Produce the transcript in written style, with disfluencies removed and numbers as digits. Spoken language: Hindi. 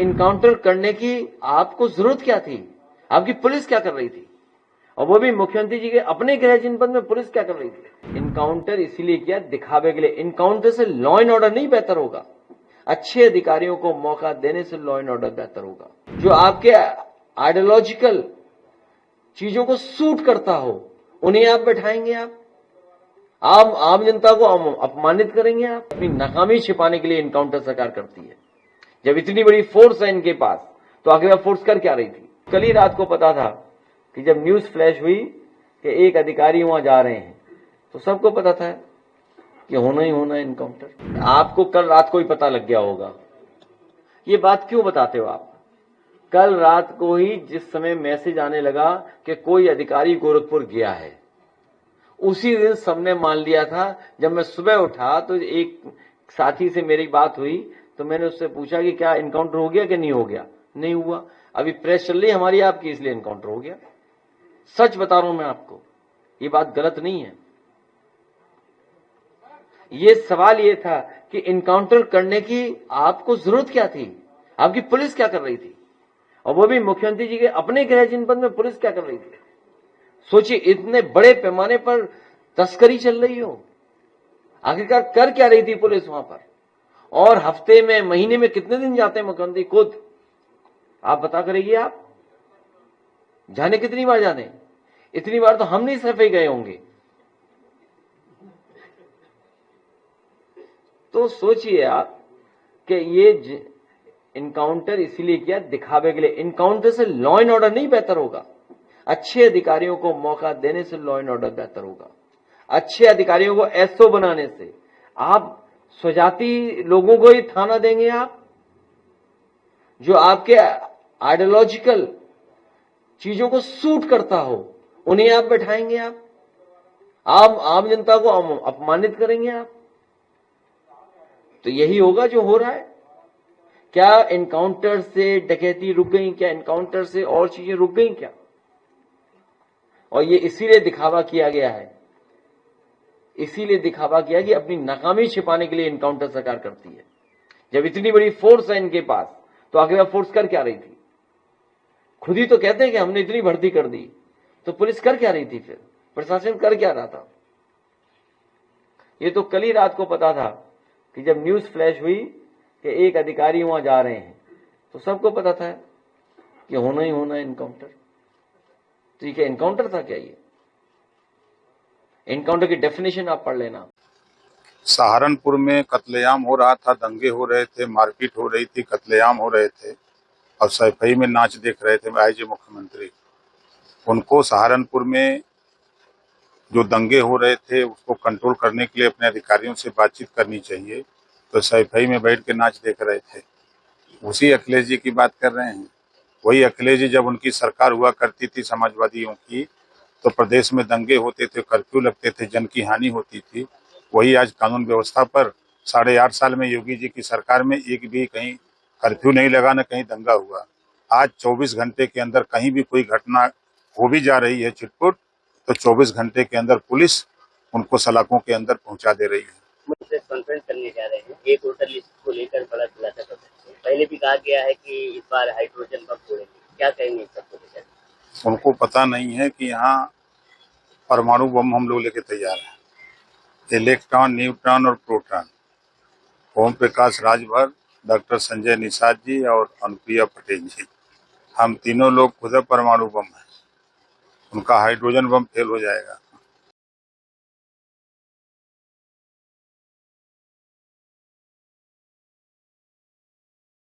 इनकाउंटर करने की आपको जरूरत क्या थी? आपकी पुलिस क्या कर रही थी? और वो भी मुख्यमंत्री जी के अपने गृह जनपद में पुलिस क्या कर रही थी? इनकाउंटर इसीलिए किया दिखावे के लिए। इनकाउंटर से लॉ एंड ऑर्डर नहीं बेहतर होगा, अच्छे अधिकारियों को मौका देने से लॉ एंड ऑर्डर बेहतर होगा। जो आपके आइडियोलॉजिकल चीजों को सूट करता हो उन्हें आप बैठाएंगे। आप आम जनता को अपमानित करेंगे। आप अपनी नाकामी छिपाने के लिए इनकाउंटर सरकार करती है। जब इतनी बड़ी फोर्स है इनके पास तो आखिर फोर्स कर क्या रही थी? कल ही रात को पता था कि जब न्यूज फ्लैश हुई कि एक अधिकारी वहां जा रहे हैं तो सबको पता था कि होना ही होना इनकाउंटर। आपको कल रात को ही पता लग गया होगा। ये बात क्यों बताते हो आप? कल रात को ही जिस समय मैसेज आने लगा कि कोई अधिकारी गोरखपुर गया है, उसी दिन सबने मान लिया था। जब मैं सुबह उठा तो एक साथी से मेरी बात हुई तो मैंने उससे पूछा कि क्या इनकाउंटर हो गया कि नहीं हो गया? नहीं हुआ। अभी प्रेस चल रही हमारी आपकी, इसलिए इनकाउंटर हो गया। सच बता रहा हूं मैं आपको, ये बात गलत नहीं है। ये सवाल ये था कि इनकाउंटर करने की आपको जरूरत क्या थी? आपकी पुलिस क्या कर रही थी? और वो भी मुख्यमंत्री जी के अपने गृह जनपद में पुलिस क्या कर रही थी? सोचिए, इतने बड़े पैमाने पर तस्करी चल रही हो, आखिरकार कर क्या रही थी पुलिस वहां पर? और हफ्ते में, महीने में कितने दिन जाते हैं मुख्यमंत्री खुद? आप बता करेंगे आप जाने कितनी बार जाने? इतनी बार तो हम नहीं सफे गए होंगे। तो सोचिए आप कि ये इनकाउंटर इसीलिए किया दिखावे के लिए। इनकाउंटर से लॉ एंड ऑर्डर नहीं बेहतर होगा, अच्छे अधिकारियों को मौका देने से लॉ एंड ऑर्डर बेहतर होगा। अच्छे अधिकारियों को एसओ बनाने से। आप स्वजाति लोगों को ही थाना देंगे आप? जो आपके आइडियोलॉजिकल चीजों को सूट करता हो उन्हें आप बैठाएंगे। आप आम जनता को अपमानित करेंगे आप? तो यही होगा जो हो रहा है। क्या इनकाउंटर से डकैती रुक गई? क्या इनकाउंटर से और चीजें रुक गई क्या? और ये इसीलिए दिखावा किया गया है, इसीलिए दिखावा किया कि अपनी नाकामी छिपाने के लिए इनकाउंटर सरकार करती है। जब इतनी बड़ी फोर्स है इनके पास तो आखिर फोर्स कर क्या रही थी? खुद ही तो कहते हैं कि हमने इतनी भर्ती कर दी, तो पुलिस कर क्या रही थी? फिर प्रशासन कर क्या रहा था? ये तो कल ही रात को पता था कि जब न्यूज फ्लैश हुई कि एक अधिकारी वहां जा रहे हैं तो सबको पता था कि होना ही होना इनकाउंटर। तो ये इनकाउंटर था क्या? ये इनकाउंटर की डेफिनेशन आप पढ़ लेना। सहारनपुर में कत्लेआम हो रहा था, दंगे हो रहे थे, मारपीट हो रही थी, कत्लेआम हो रहे थे और सैफई में नाच देख रहे थे आईजी मुख्यमंत्री। उनको सहारनपुर में जो दंगे हो रहे थे उसको कंट्रोल करने के लिए अपने अधिकारियों से बातचीत करनी चाहिए, तो सैफई में बैठ के नाच देख रहे थे। उसी अखिलेश जी की बात कर रहे हैं। वही अखिलेश जी जब उनकी सरकार हुआ करती थी समाजवादियों की, तो प्रदेश में दंगे होते थे, कर्फ्यू लगते थे, जन की हानि होती थी। वही आज कानून व्यवस्था पर 8.5 साल में योगी जी की सरकार में एक भी कहीं कर्फ्यू नहीं लगा, न कहीं दंगा हुआ। आज 24 घंटे के अंदर कहीं भी कोई घटना हो भी जा रही है छिटपुट, तो 24 घंटे के अंदर पुलिस उनको सलाखों के अंदर पहुंचा दे रही है। प्रेस कॉन्फ्रेंस करने जा रहे हैं, एक वोटर लिस्ट को लेकर बड़ा खुलासा कर सकते हैं। पहले भी कहा गया है कि इस बार हाइड्रोजन बम फोड़ेंगे, क्या कहेंगे सबको लेकर? उनको पता नहीं है कि यहाँ परमाणु बम हम लोग लेके तैयार हैं। इलेक्ट्रॉन, न्यूट्रॉन और प्रोटॉन। ओम प्रकाश राजभर, डॉक्टर संजय निषाद जी और अनुप्रिया पटेल जी, हम तीनों लोग खुद परमाणु बम हैं। उनका हाइड्रोजन बम फेल हो जाएगा।